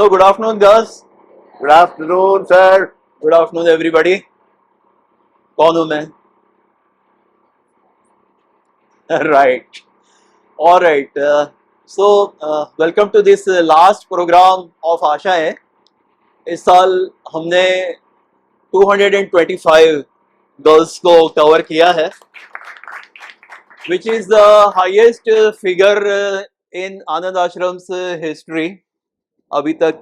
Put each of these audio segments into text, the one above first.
So good afternoon, Gus. Good afternoon, sir. Good afternoon, everybody. कौन हूँ मैं? Right. All right. Welcome to this last program of आशाएं. इस साल हमने 225 गर्ल्स को कवर किया है, which is the highest figure in Anand ashrams history. अभी तक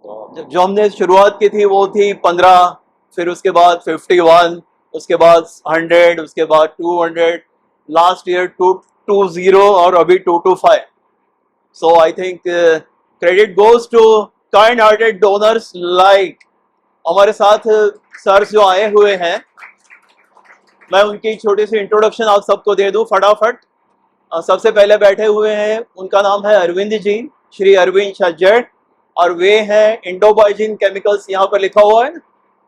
जो हमने शुरुआत की थी वो थी 15, फिर उसके बाद 51, उसके बाद 100, उसके बाद 200, लास्ट ईयर 220 और अभी 225. So I think credit goes to kind hearted donors like हमारे साथ सर जो आए हुए हैं. मैं उनकी छोटी सी इंट्रोडक्शन आप सबको दे दूं फटाफट. सबसे पहले बैठे हुए हैं, उनका नाम है अरविंद जी, श्री अरविंद सज्जड, और वे हैं इंडोबाइजिन केमिकल्स, यहाँ पर लिखा हुआ है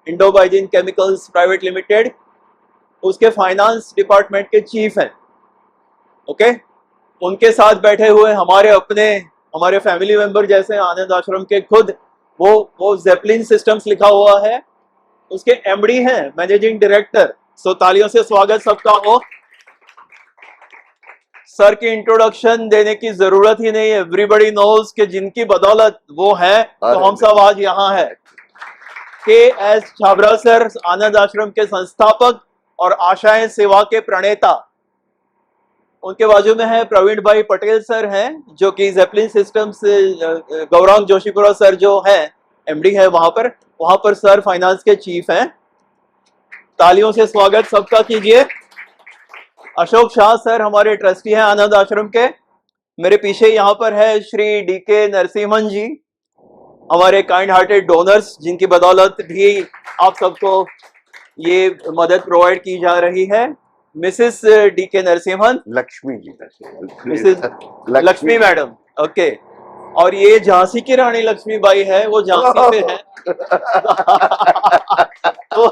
इंडोबाइजिन केमिकल्स प्राइवेट लिमिटेड, उसके फाइनेंस डिपार्टमेंट के चीफ हैं. ओके. उनके साथ बैठे हुए हमारे फैमिली मेंबर जैसे आनंद आश्रम के खुद वो जेपलिन सिस्टम्स लिखा हुआ है, उसके एमडी हैं, मैनेजिंग डायरेक्टर. सो तालियों से स्वागत सबका हो. सर की इंट्रोडक्शन देने की जरूरत ही नहीं, एवरीबडी नोज कि जिनकी बदौलत वो है तो हम सब आज यहाँ है. के एस छाबरा सर आनंद आश्रम के संस्थापक और आशाएं सेवा के प्रणेता. उनके बाजू में है प्रवीण भाई पटेल सर हैं, जो कि Zeppelin systems Gaurang Joshipura sir जो है एमडी है वहां पर सर फाइनेंस के चीफ हैं. तालियों से स्वागत सबका कीजिए. अशोक शाह सर हमारे ट्रस्टी हैं आनंद आश्रम के. मेरे पीछे यहाँ पर है श्री डीके नरसिम्हन जी, हमारे काइंड हार्टेड डोनर्स, जिनकी बदौलत भी आप सबको ये मदद प्रोवाइड की जा रही है. Mrs DK Narasimhan, Lakshmi ji, Mrs Lakshmi madam. Okay. और ये झांसी की रानी लक्ष्मीबाई है, वो झांसी से है. तो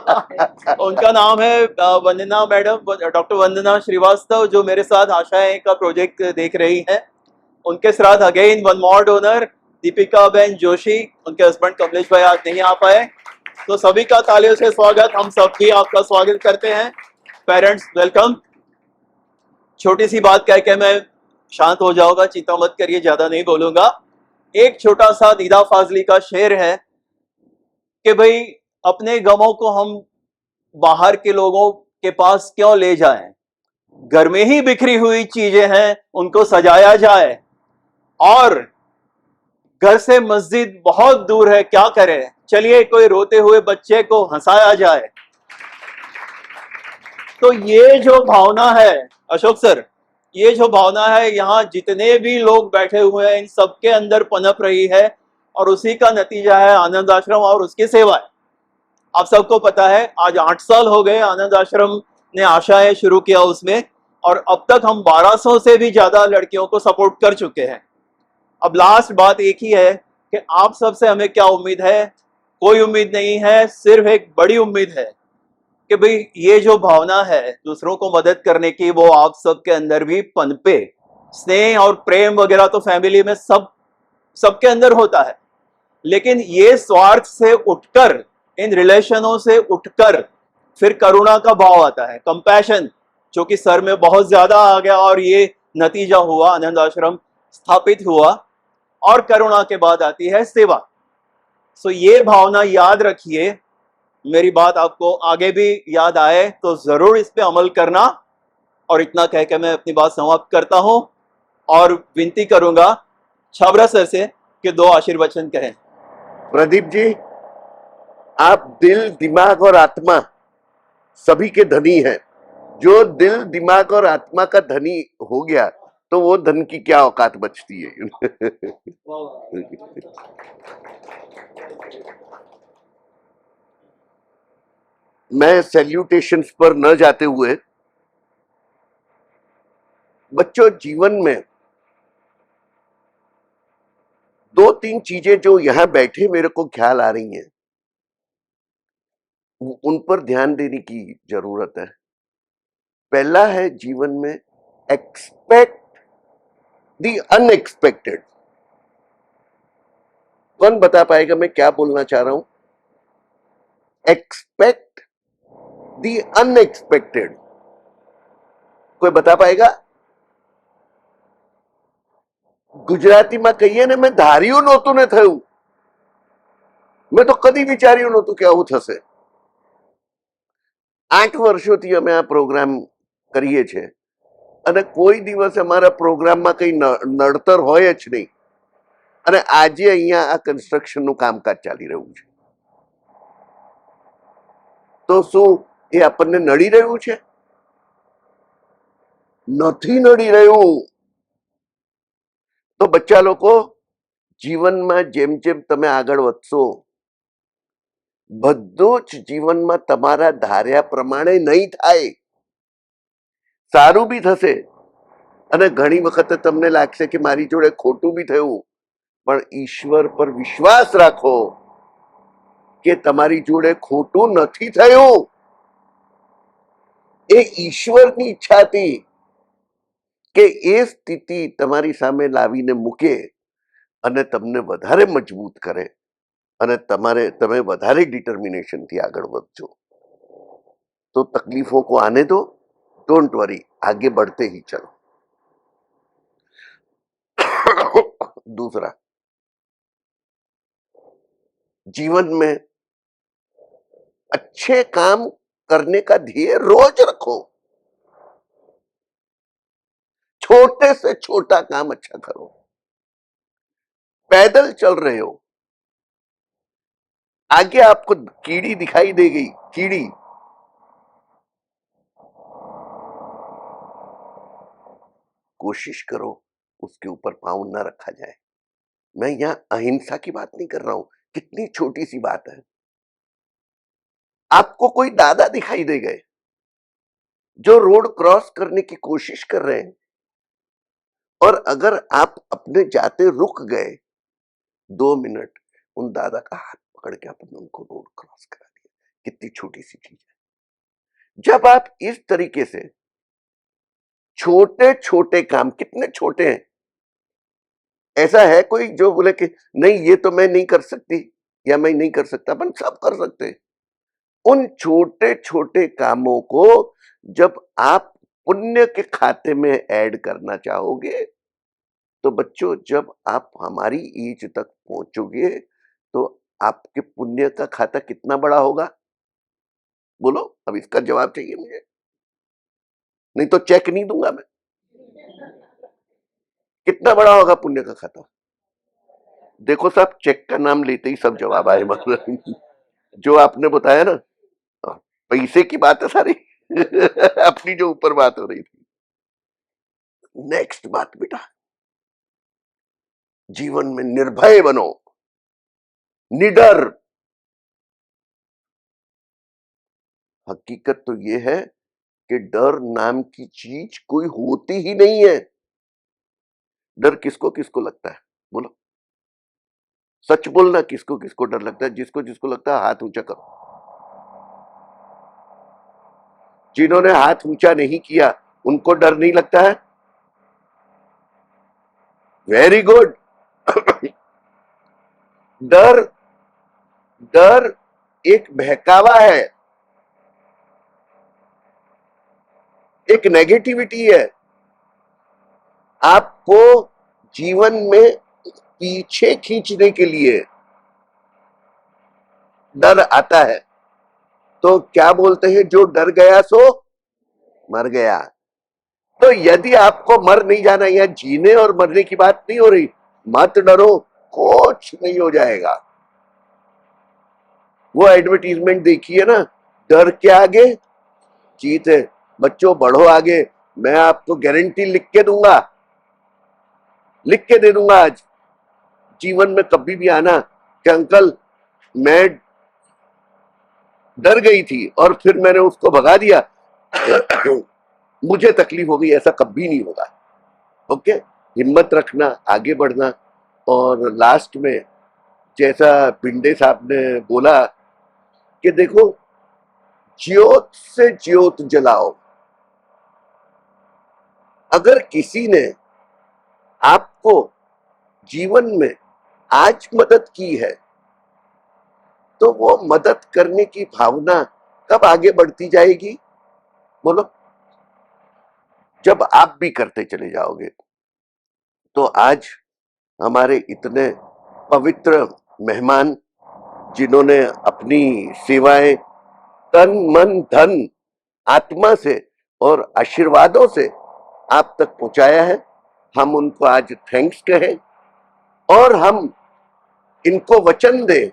उनका नाम है वंदना मैडम, डॉक्टर वंदना श्रीवास्तव, जो मेरे साथ आशाएं का प्रोजेक्ट देख रही है. उनके साथ again one more donor Deepika Ben Joshi, उनके हस्बैंड कमलेश भाई आज नहीं आ पाए. तो सभी का तालियों से स्वागत. हम सब भी आपका स्वागत करते हैं. Parents welcome. छोटी सी बात कह के मैं शांत हो जाऊंगा, चिंता मत करिए, ज्यादा नहीं बोलूंगा. एक छोटा सा निदा फाजली का शेर है कि भाई अपने गमों को हम बाहर के लोगों के पास क्यों ले जाएं, घर में ही बिखरी हुई चीजें हैं, उनको सजाया जाए. और घर से मस्जिद बहुत दूर है, क्या करें, चलिए कोई रोते हुए बच्चे को हंसाया जाए. तो ये जो भावना है अशोक सर, ये जो भावना है यहाँ जितने भी लोग बैठे हुए हैं इन सबके अंदर पनप रही है, और उसी का नतीजा है आनंद आश्रम और उसकी सेवाएं. आप सबको पता है आज 8 साल हो गए आनंद आश्रम ने आशाएं शुरू किया उसमें, और अब तक हम 1200 से भी ज्यादा लड़कियों को सपोर्ट कर चुके हैं. अब लास्ट बात एक ही है कि आप सबसे हमें क्या उम्मीद है. कोई उम्मीद नहीं है, सिर्फ एक बड़ी उम्मीद है कि भाई ये जो भावना है दूसरों को मदद करने की, वो आप सबके अंदर भी पनपे. स्नेह और प्रेम वगैरह तो फैमिली में सबके अंदर होता है, लेकिन ये स्वार्थ से उठकर, इन रिलेशनों से उठकर फिर करुणा का भाव आता है, कंपैशन, जो कि सर में बहुत ज्यादा आ गया और ये नतीजा हुआ, आनंद आश्रम स्थापित हुआ. और करुणा के बाद आती है सेवा. सो ये भावना याद रखिए. मेरी बात आपको आगे भी याद आए तो जरूर इस पे अमल करना. और इतना कह के मैं अपनी बात समाप्त करता हूं और विनती करूंगा छाबरा सर से कि 2 आशीर्वचन कहें. प्रदीप जी, आप दिल, दिमाग और आत्मा सभी के धनी हैं. जो दिल, दिमाग और आत्मा का धनी हो गया तो वो धन की क्या औकात बचती है. मैं सैल्यूटेशंस पर न जाते हुए, बच्चों, जीवन में 2-3 चीजें जो यहां बैठे मेरे को ख्याल आ रही हैं, उन पर ध्यान देने की जरूरत है. पहला है जीवन में एक्सपेक्ट द अनएक्सपेक्टेड. कौन बता पाएगा मैं क्या बोलना चाह रहा हूं? Expect the unexpected. कोई बता पाएगा? ગુજરાતીમાં કહીએ ને, મેં ધાર્યું નહોતું ને થયું. મેં તો કદી વિચાર્યું નહોતું કે આવું થશે. 8 વર્ષોથી અમે આ પ્રોગ્રામ કરીએ છીએ અને કોઈ દિવસ અમારા પ્રોગ્રામમાં કઈ નડતર હોય જ નહીં. અને આજે અહીંયા આ કન્સ્ટ્રક્શનનું કામકાજ ચાલી રહ્યું છે. તો શું એ આપણને નડી રહ્યું છે? નથી નડી રહ્યું. તો બચ્ચા લોકો, જીવનમાં જેમ જેમ તમે આગળ વધશો, બધું જ જીવનમાં તમારા ધાર્યા પ્રમાણે નહીં થાય. સારું બી થશે અને ઘણી વખત તમને લાગશે કે મારી જોડે ખોટું બી થયું, પણ ઈશ્વર પર વિશ્વાસ રાખો કે તમારી જોડે ખોટું નથી થયું. એ ઈશ્વરની ઈચ્છા હતી કે એ સ્થિતિ તમારી સામે લાવીને મૂકે અને તમને વધારે મજબૂત કરે અને તમે વધારે ડિટર્મિનેશનથી આગળ વધજો. तो तकलीफों को आने दो, डोंट वरी, आगे बढ़ते ही चलो. दूसरा, जीवन में अच्छे काम करने का ध्येय रोज रखो. छोटे से छोटा काम अच्छा करो. पैदल चल रहे हो, आगे आपको कीड़ी दिखाई दे गई, कीड़ी, कोशिश करो उसके ऊपर पाँव न रखा जाए. मैं यहां अहिंसा की बात नहीं कर रहा हूं. कितनी छोटी सी बात है. आपको कोई दादा दिखाई दे गए जो रोड क्रॉस करने की कोशिश कर रहे हैं, और अगर आप अपने जाते रुक गए 2 मिनट, उन दादा का हाथ पकड़ के आपने उनको रोड क्रॉस करा दिया. कितनी छोटी सी चीज है. जब आप इस तरीके से छोटे छोटे काम, कितने छोटे हैं, ऐसा है कोई जो बोले कि नहीं ये तो मैं नहीं कर सकती या मैं नहीं कर सकता? अपन सब कर सकते हैं. उन छोटे छोटे कामों को जब आप पुण्य के खाते में ऐड करना चाहोगे, तो बच्चों, जब आप हमारी एज तक पहुंचोगे तो आपके पुण्य का खाता कितना बड़ा होगा? बोलो, अब इसका जवाब चाहिए मुझे, नहीं तो चेक नहीं दूंगा मैं. कितना बड़ा होगा पुण्य का खाता? देखो साहब, चेक का नाम लेते ही सब जवाब आए. मतलब जो आपने बताया ना, पैसे की बात है सारी. अपनी जो ऊपर बात हो रही थी. नेक्स्ट बात बेटा, जीवन में निर्भय बनो, निडर. हकीकत तो ये है कि डर नाम की चीज कोई होती ही नहीं है. डर किसको किसको लगता है? बोलो, सच बोलना. किसको किसको डर लगता है? जिसको जिसको लगता है हाथ ऊंचा करो. जिन्होंने हाथ ऊंचा नहीं किया उनको डर नहीं लगता है? Very good. डर डर एक बहकावा है, एक नेगेटिविटी है. आपको जीवन में पीछे खींचने के लिए डर आता है. तो क्या बोलते हैं, जो डर गया सो मर गया. तो यदि आपको मर नहीं जाना, या जीने और मरने की बात नहीं हो रही, मत डरो, कुछ नहीं हो जाएगा. वो एडवर्टीजमेंट देखिए ना, डर के आगे जीत है. बच्चों, बढ़ो आगे. मैं आपको गारंटी लिख के दूंगा, लिख के दे दूंगा. आज जीवन में कभी भी आना कि अंकल मैं डर गई थी और फिर मैंने उसको भगा दिया, मुझे तकलीफ हो गई, ऐसा कभी नहीं होगा. ओके, हिम्मत रखना, आगे बढ़ना. और लास्ट में जैसा भिंडे साहब ने बोला कि देखो, ज्योत से ज्योत जलाओ. अगर किसी ने आपको जीवन में आज मदद की है, तो वो मदद करने की भावना कब आगे बढ़ती जाएगी? बोलो। जब आप भी करते चले जाओगे। तो आज हमारे इतने पवित्र मेहमान, जिन्होंने अपनी सेवाएं तन मन धन आत्मा से और आशीर्वादों से आप तक पहुंचाया है, हम उनको आज थैंक्स कहें और हम इनको वचन दें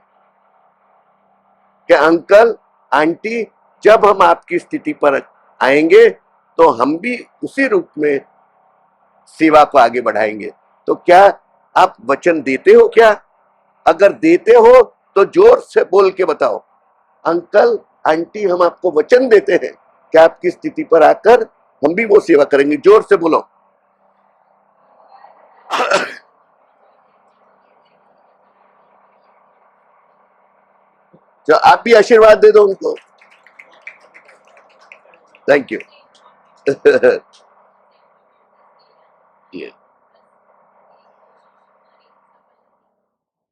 कि अंकल आंटी, जब हम आपकी स्थिति पर आएंगे तो हम भी उसी रूप में सेवा को आगे बढ़ाएंगे। तो क्या आप वचन देते हो क्या? अगर देते हो तो जोर से बोल के बताओ, अंकल आंटी हम आपको वचन देते हैं कि आपकी स्थिति पर आकर हम भी वो सेवा करेंगे। जोर से बोलो। जो आप भी आशीर्वाद दे दो उनको। Thank you.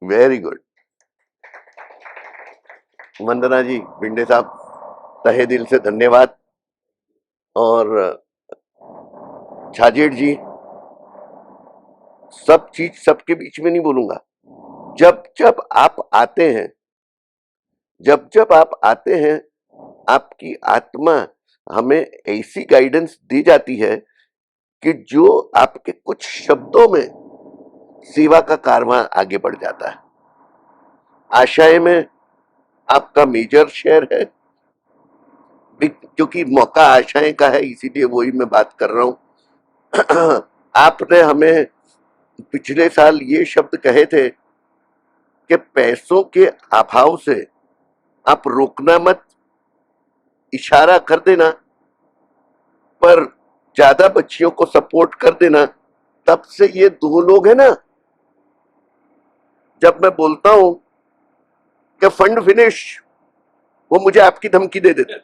Very good. Vandana ji, Bhinde साहब, तहे दिल से धन्यवाद। और छाजेड़ जी, सब चीज सबके बीच में नहीं बोलूंगा। जब जब आप आते हैं, जब जब आप आते हैं, आपकी आत्मा हमें ऐसी गाइडेंस दी जाती है कि जो आपके कुछ शब्दों में सेवा का कारवां आगे बढ़ जाता है। आशाएं में आपका मेजर शेयर है, क्योंकि मौका आशाएं का है, इसीलिए वही मैं बात कर रहा हूं। आपने हमें पिछले साल ये शब्द कहे थे कि पैसों के अभाव से आप रोकना मत, इशारा कर देना, पर ज्यादा बच्चियों को सपोर्ट कर देना। तब से ये दो लोग हैं ना, जब मैं बोलता हूं कि फंड फिनिश, वो मुझे आपकी धमकी दे देते।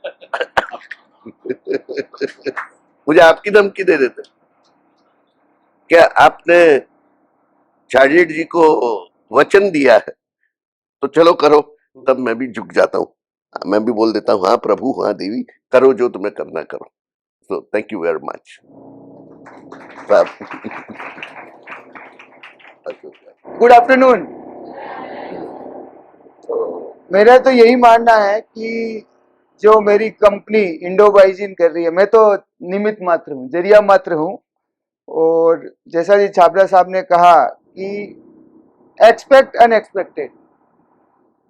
मुझे आपकी धमकी दे देते। क्या आपने छाजेड़ जी को वचन दिया है तो चलो करो। तब मैं भी झुक जाता हूं, मैं भी बोल देता हूं, हाँ प्रभु, हाँ देवी, करो जो तुम्हें करना करो। So thank you very much. Good afternoon. मेरा तो यही मानना है कि जो मेरी कंपनी इंडो बाइजिन कर रही है, मैं तो निमित्त मात्र हूँ, जरिया मात्र हूँ। और जैसा जी छाबड़ा साहब ने कहा कि एक्सपेक्ट अनएक्सपेक्टेड,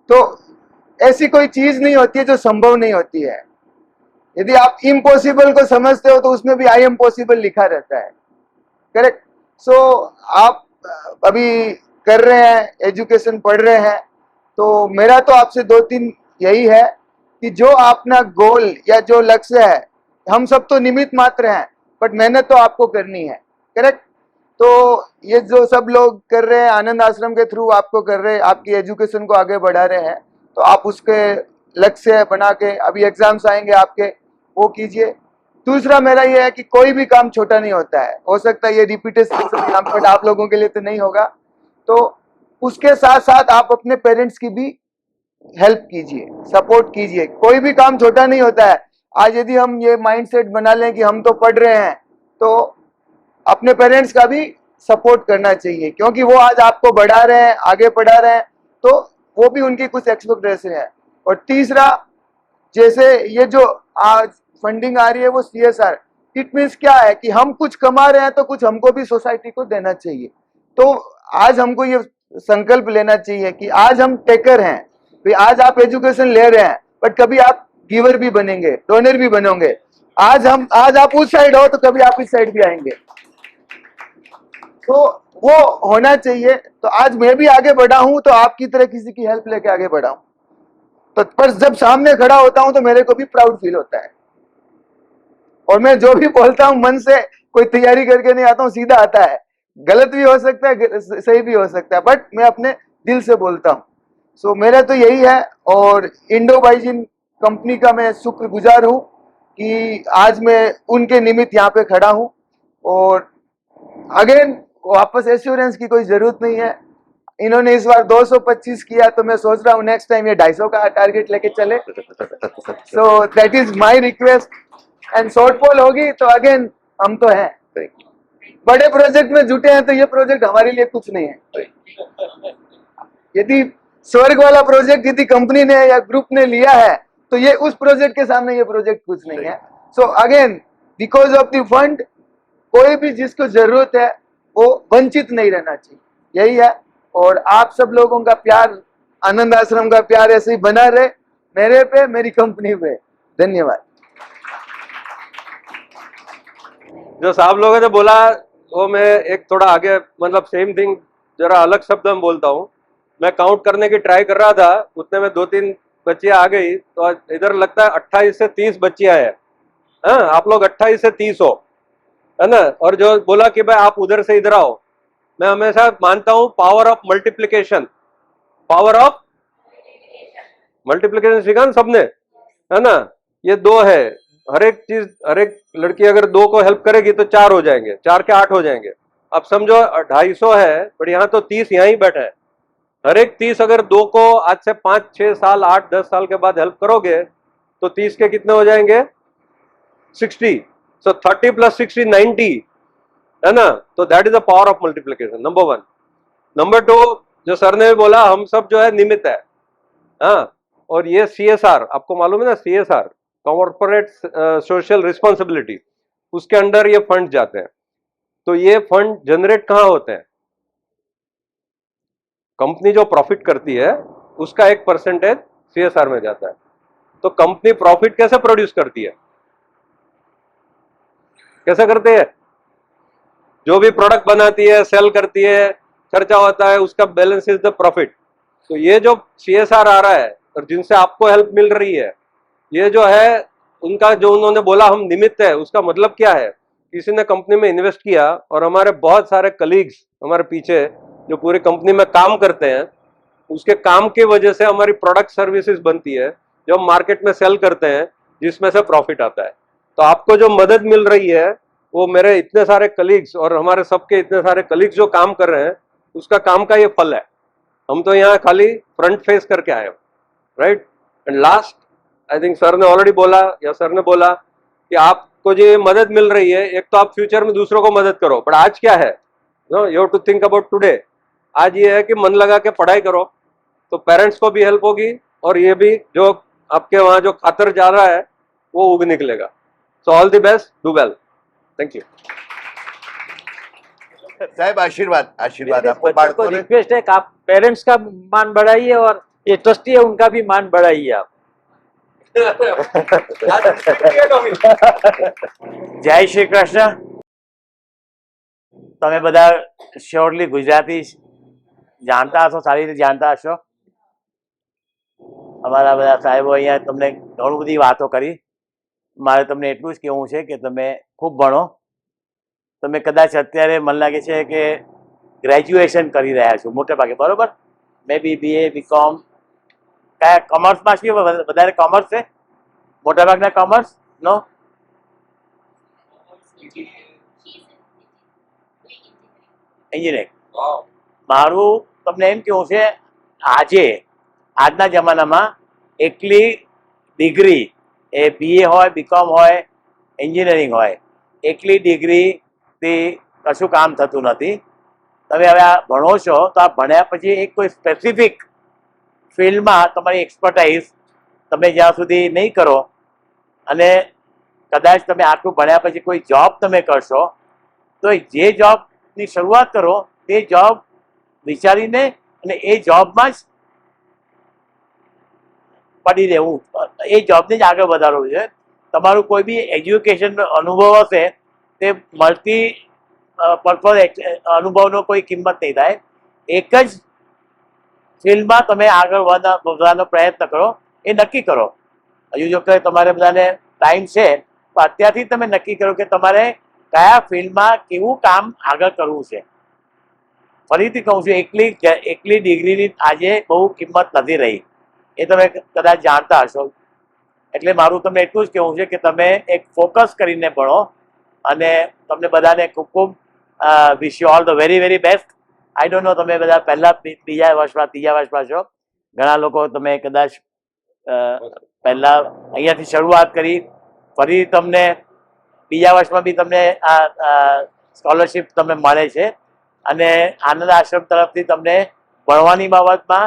तो ऐसी कोई चीज नहीं होती है जो संभव नहीं होती है। यदि आप इम्पॉसिबल को समझते हो तो उसमें भी आई एम पॉसिबल लिखा रहता है। करेक्ट। सो आप अभी कर रहे हैं, एजुकेशन पढ़ रहे हैं, तो मेरा तो आपसे दो तीन यही है कि जो अपना गोल या जो लक्ष्य है, हम सब तो निमित्त मात्र हैं, बट मेहनत तो आपको करनी है। करेक्ट। तो ये जो सब लोग कर रहे हैं, आनंद आश्रम के थ्रू आपको कर रहे हैं, आपकी एजुकेशन को आगे बढ़ा रहे हैं, तो आप उसके लक्ष्य बना के, अभी एग्जाम्स आएंगे आपके, वो कीजिए। दूसरा मेरा ये है कि कोई भी काम छोटा नहीं होता है। हो सकता है ये रिपीटेशन आप लोगों के लिए तो नहीं होगा, तो उसके साथ साथ आप अपने पेरेंट्स की भी हेल्प कीजिए, सपोर्ट कीजिए। कोई भी काम छोटा नहीं होता है। आज यदि हम ये माइंडसेट बना लें कि हम तो पढ़ रहे हैं, तो अपने पेरेंट्स का भी सपोर्ट करना चाहिए, क्योंकि वो आज आपको बढ़ा रहे हैं, आगे बढ़ा रहे हैं, तो वो भी उनकी कुछ एक्सपेक्टेशन है। और तीसरा, जैसे ये जो आज फंडिंग आ रही है वो CSR, इट मीन्स क्या है कि हम कुछ कमा रहे हैं तो कुछ हमको भी सोसाइटी को देना चाहिए। तो आज हमको ये संकल्प लेना चाहिए कि आज हम टेकर हैं, भाई आज आप एजुकेशन ले रहे हैं, बट कभी आप गिवर भी बनेंगे, डोनर भी बनोगे। आज आप उस साइड हो तो कभी आप इस साइड भी आएंगे, तो वो होना चाहिए। तो आज मैं भी आगे बढ़ा हूं तो आपकी तरह किसी की हेल्प लेके आगे बढ़ा हूं, तो पर जब सामने खड़ा होता हूं तो मेरे को भी प्राउड फील होता है। और मैं जो भी बोलता हूं मन से, कोई तैयारी करके नहीं आता हूं, सीधा आता है। गलत भी हो सकता है, सही भी हो सकता है, बट मैं अपने दिल से बोलता हूं। सो मेरा तो यही है। और इंडो बाइजिन कंपनी का मैं शुक्रगुजार हूं कि आज मैं उनके निमित्त यहाँ पे खड़ा हूं। और अगेन वापस एश्योरेंस की कोई जरूरत नहीं है। इन्होंने इस बार 225 किया, तो मैं सोच रहा हूँ नेक्स्ट टाइम ये 250 का टारगेट लेके चले। So that is my request. And shortfall होगी तो अगेन हम तो हैं, बड़े प्रोजेक्ट में जुटे हैं, तो ये प्रोजेक्ट हमारे लिए कुछ नहीं है। यदि स्वर्ग वाला प्रोजेक्ट यदि कंपनी ने या ग्रुप ने लिया है, तो ये उस प्रोजेक्ट के सामने ये प्रोजेक्ट कुछ नहीं है। So again because of the fund, कोई भी जिसको जरूरत है वो वंचित नहीं रहना चाहिए, यही है। और आप सब लोगों का प्यार, आनंद आश्रम का प्यार ऐसे ही बना रहे, मेरे पे, मेरी कंपनी पे। धन्यवाद। जो साहब लोगों ने बोला वो मैं एक थोड़ा आगे, मतलब सेम थिंग जरा अलग शब्द में बोलता हूँ। मैं काउंट करने की ट्राई कर रहा था, उतने में 2-3 बच्चियां आ गई, तो इधर लगता है 28 से 30 बच्चियां हैं। हाँ, आप लोग 28 से 30 हो, है ना। और जो बोला कि भाई आप उधर से इधर आओ, मैं हमेशा मानता हूँ power of multiplication, power of multiplication सीखा ना सबने, है ना। ये 2 है, हर एक चीज, हर एक लड़की अगर 2 को हेल्प करेगी तो 4 हो जाएंगे, 4 के 8 हो जाएंगे। अब समझो 250 है, बट यहाँ तो 30 यहाँ ही बैठे हैं। हर एक 30 अगर 2 को आज से 5-6 साल, 8-10 साल के बाद हेल्प करोगे तो 30 के कितने हो जाएंगे? 60। सो 30 + 60 90, है ना। तो that is the power of multiplication, number 1। Number 2, जो सर ने बोला हम सब जो है निमित्त है, हाँ। और ये CSR आपको मालूम है ना, CSR कॉर्पोरेट सोशल रिस्पॉन्सिबिलिटी, उसके अंडर ये फंड जाते हैं। तो ये फंड जनरेट कहाँ होते हैं? कंपनी जो प्रॉफिट करती है उसका एक परसेंटेज CSR में जाता है। तो कंपनी प्रॉफिट कैसे प्रोड्यूस करती है? कैसे करते हैं? जो भी प्रोडक्ट बनाती है, सेल करती है, खर्चा होता है, उसका बैलेंस इज द प्रॉफिट। तो ये जो CSR आ रहा है और जिनसे आपको हेल्प मिल रही है, ये जो है उनका, जो उन्होंने बोला हम निमित्त है, उसका मतलब क्या है? किसी ने कंपनी में इन्वेस्ट किया और हमारे बहुत सारे कलीग्स हमारे पीछे जो पूरी कंपनी में काम करते हैं, उसके काम की वजह से हमारी प्रोडक्ट सर्विसेज बनती है जो हम मार्केट में सेल करते हैं, जिसमें से प्रॉफिट आता है। तो आपको जो मदद मिल रही है वो मेरे इतने सारे कलीग्स और हमारे सबके इतने सारे कलीग्स जो काम कर रहे हैं, उसका काम का ये फल है। हम तो यहाँ खाली फ्रंट फेस करके आए, right. And last, I think sir ने ऑलरेडी बोला, या सर ने बोला कि आपको जो मदद मिल रही है, एक तो आप फ्यूचर में दूसरों को मदद करो, बट आज क्या है, no, you have to think about today. आज ये है कि मन लगा के पढ़ाई करो, तो पेरेंट्स को भी हेल्प होगी और ये भी जो आपके वहाँ जो खातर जा रहा है वो उग निकलेगा। So all the best, do well, thank you. साहब आशीर्वाद, आशीर्वाद आपको। बच्चों को रिक्वेस्ट है कि आप पेरेंट्स का मान बढ़ाइए और ये ट्रस्टी है उनका भी मान बढ़ाइए आप। જય શ્રી કૃષ્ણ। તમે બધા શ્યોરલી ગુજરાતી જાણતા હશો, સારી રીતે જાણતા હશો। અમારા બધા સાહેબો અહીંયા તમને ઘણું બધી વાતો કરી। મારે તમને એટલું જ કહેવું છે કે તમે ખૂબ ભણો। તમે કદાચ અત્યારે મને લાગે છે કે ગ્રેજ્યુએશન કરી રહ્યા છો મોટે ભાગે, બરોબર? મે બી BA BCom, કયા કોમર્સમાં છે? વધારે કોમર્સ છે, મોટા ભાગના કોમર્સ? નો, એન્જિનિયરિંગ। મારું તમને એમ કેવું છે, આજના જમાનામાં એકલી ડિગ્રી, એ BA હોય, BCom હોય, એન્જિનિયરિંગ હોય, એકલી ડિગ્રીથી કશું કામ થતું નથી। તમે હવે આ ભણો છો તો આ ભણ્યા પછી એક કોઈ સ્પેસિફિક ફિલ્ડમાં તમારી એક્સપર્ટાઇઝ તમે જ્યાં સુધી નહીં કરો અને કદાચ તમે આટલું ભણ્યા પછી કોઈ જોબ તમે કરશો, તો જે જોબની શરૂઆત કરો તે જોબ વિચારીને અને એ જોબમાં જ પડી રહેવું, એ જોબને જ આગળ વધારવું છે। તમારું કોઈ બી એજ્યુકેશનનો અનુભવ હશે તે મલ્ટી પર્પઝ અનુભવનો કોઈ કિંમત નહીં થાય। એક જ ફિલ્ડમાં તમે આગળ વધવાનો પ્રયત્ન કરો, એ નક્કી કરો। હજુ જો કે તમારે બધાને ટાઈમ છે તો અત્યારથી તમે નક્કી કરો કે તમારે કયા ફિલ્ડમાં કેવું કામ આગળ કરવું છે। ફરીથી કહું છું, એકલી ડિગ્રીની આજે બહુ કિંમત નથી રહી, એ તમે કદાચ જાણતા હશો। એટલે મારું તમને એટલું જ કહેવું છે કે તમે એક ફોકસ કરીને ભણો અને તમને બધાને ખૂબ ખૂબ wish you all the very very best. I don't know તમે બધા પહેલા બીજા વર્ષમાં ત્રીજા વર્ષમાં છો, ઘણા લોકો તમે કદાચ પહેલા અહીંયાથી શરૂઆત કરી, ફરી તમને બીજા વર્ષમાં બી તમને આ સ્કોલરશિપ તમને મળે છે અને આનંદ આશ્રમ તરફથી તમને ભણવાની બાબતમાં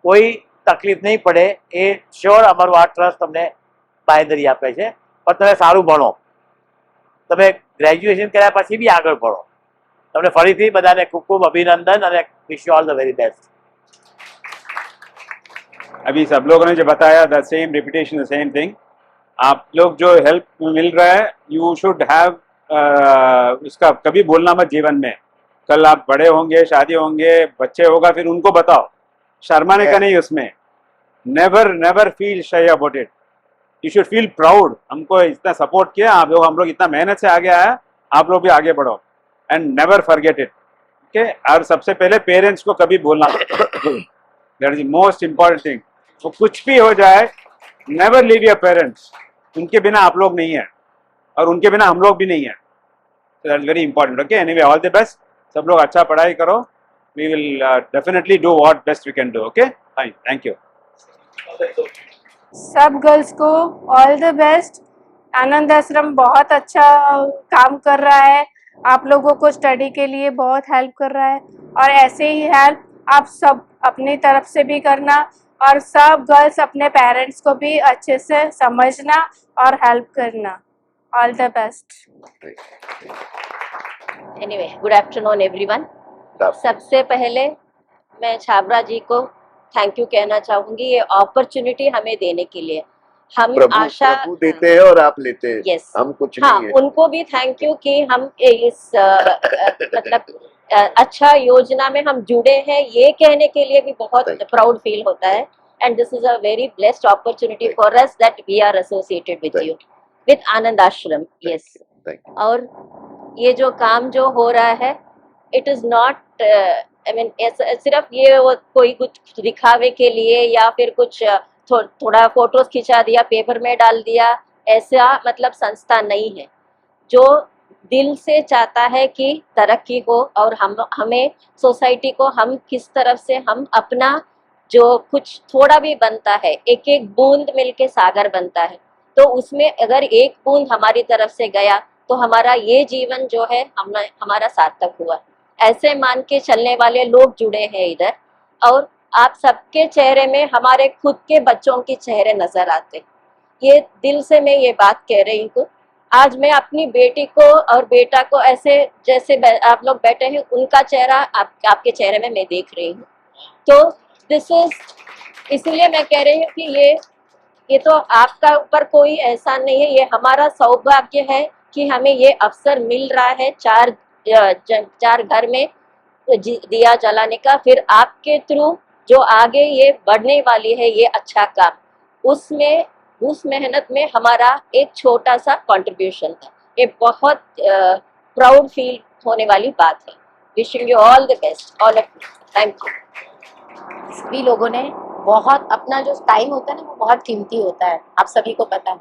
કોઈ તકલીફ નહીં પડે એ શ્યોર અમારું આ ટ્રસ્ટ તમને બાંયધરી આપે છે. પણ તમે સારું ભણો, તમે ગ્રેજ્યુએશન કર્યા પછી બી આગળ ભણો. તમને ફરીથી બધાને ખૂબ ખૂબ અભિનંદન અને wish you all the very best. अभी सब लोगों ने जो बताया the same repetition the same thing. आप लोग जो हेल्प मिल रहा है यू शुड हैव उसका कभी बोलना मत जीवन में. कल आप बड़े होंगे, शादी होंगे, बच्चे होगा, फिर उनको बताओ. शर्माने का नहीं उसमें. Never never feel shy about it. You should feel proud. हमको इतना सपोर्ट किया आप लोग, हम लोग इतना मेहनत से आगे आया, आप लोग भी आगे बढ़ो and never forget it. Okay. और सबसे पहले पेरेंट्स को कभी बोलना, that is most important thing. वो कुछ भी हो जाए, नेवर लीव योर पेरेंट्स. उनके बिना आप लोग नहीं है और उनके बिना हम लोग भी नहीं है. That is very important. Okay. Anyway, all the best. सब लोग अच्छा पढ़ाई करो. We will definitely do what best we can do. Okay. Fine. Thank you. सब गर्ल्स को all the best. Anand Ashram बहुत अच्छा काम कर रहा है, आप लोगों को स्टडी के लिए बहुत हेल्प कर रहा है और ऐसे ही हेल्प आप सब अपनी तरफ से भी करना और सब गर्ल्स अपने पेरेंट्स को भी अच्छे से समझना और हेल्प करना. All the best. Anyway, good afternoon everyone. सबसे पहले मैं छाबड़ा जी को थैंक यू कहना चाहूंगी ये अपॉर्चुनिटी हमें देने के लिए. हम आशा प्रभु देते हैं और आप लेते हैं. यस, हम कुछ हाँ, नहीं है. उनको भी थैंक यू कि हम इस मतलब अच्छा योजना में हम जुड़े हैं, ये कहने के लिए भी बहुत प्राउड फील होता है. And this is a very blessed opportunity for us that we are associated with you, with Anand Ashram. Yes. और ये जो काम जो हो रहा है, it is not I mean सिर्फ ये वो कोई कुछ दिखावे के लिए या फिर कुछ थोड़ा फोटोज खिंचा दिया पेपर में डाल दिया, ऐसा मतलब संस्था नहीं है. जो दिल से चाहता है कि तरक्की हो और हमें सोसाइटी को हम किस तरफ से हम अपना जो कुछ थोड़ा भी बनता है, एक एक बूंद मिलके सागर बनता है. तो उसमें अगर एक बूंद हमारी तरफ से गया तो हमारा ये जीवन जो है हमारा सार्थक हुआ. ऐसे मान के चलने वाले लोग जुड़े हैं इधर और आप सबके चेहरे में हमारे खुद के बच्चों के चेहरे नजर आते. ये दिल से मैं ये बात कह रही हूँ. आज मैं अपनी बेटी को और बेटा को ऐसे जैसे आप लोग बैठे हैं, उनका चेहरा आपके चेहरे में मैं देख रही हूँ. तो दिस इज, इसलिए मैं कह रही हूँ कि ये तो आपका ऊपर कोई एहसान नहीं है, ये हमारा सौभाग्य है कि हमें ये अवसर मिल रहा है चार घर में दिया जलाने का. फिर आपके थ्रू जो आगे ये बढ़ने वाली है ये अच्छा काम, उसमें उस मेहनत में हमारा एक छोटा सा कंट्रीब्यूशन था. ये बहुत प्राउड फील होने वाली बात है. Wishing you all the best, all of you. Thank you. सभी लोगों ने बहुत अपना जो टाइम होता है ना, वो बहुत कीमती होता है, आप सभी को पता है.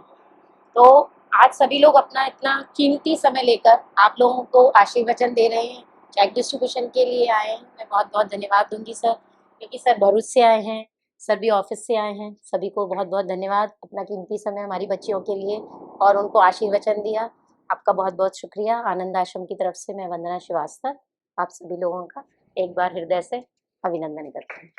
तो आज सभी लोग अपना इतना कीमती समय लेकर आप लोगों को आशीर्वचन दे रहे हैं, चेक डिस्ट्रीब्यूशन के लिए आए हैं. मैं बहुत बहुत धन्यवाद दूंगी सर, क्योंकि सर भरूच से आए हैं, सर भी ऑफिस से आए हैं. सभी को बहुत बहुत धन्यवाद, अपना कीमती समय हमारी बच्चियों के लिए और उनको आशीर्वचन दिया. आपका बहुत बहुत शुक्रिया. आनंद आश्रम की तरफ से मैं वंदना श्रीवास्तव आप सभी लोगों का एक बार हृदय से अभिनंदन करती हूँ.